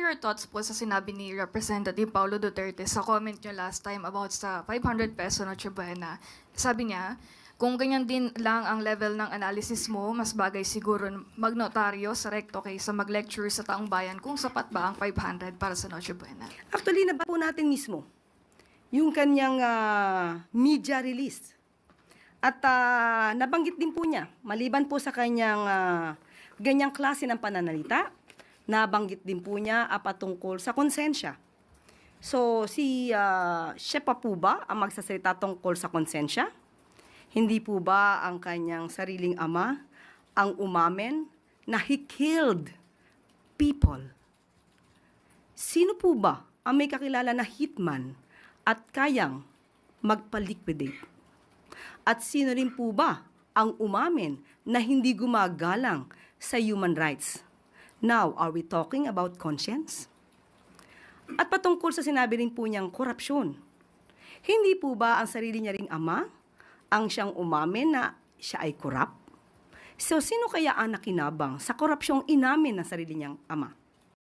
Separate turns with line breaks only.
your thoughts po sa sinabi ni Representative Paulo Duterte sa comment niyo last time about sa 500 peso Noche Buena? Sabi niya, kung ganyan din lang ang level ng analysis mo, mas bagay siguro magnotaryo sa recto kaysa mag-lecture sa taong bayan kung sapat ba ang 500 para sa Noche Buena.
Actually, nabasa po natin mismo yung kanyang media release. At nabanggit din po niya, maliban po sa kanyang ganyang klase ng pananalita, nabanggit din po niya patungkol sa konsensya. So, siya pa po ba ang magsasalita tungkol sa konsensya? Hindi po ba ang kanyang sariling ama ang umamin na he killed people? Sino po ba ang may kakilala na hitman at kayang magpa-liquidate? At sino rin po ba ang umamin na hindi gumagalang sa human rights? Now, are we talking about conscience? At patungkol sa sinabi rin po niyang korupsyon, hindi po ba ang sarili niya ring ama ang siyang umamin na siya ay korap? So, sino kaya ang nakinabang sa korupsyong inamin ng sarili niyang ama?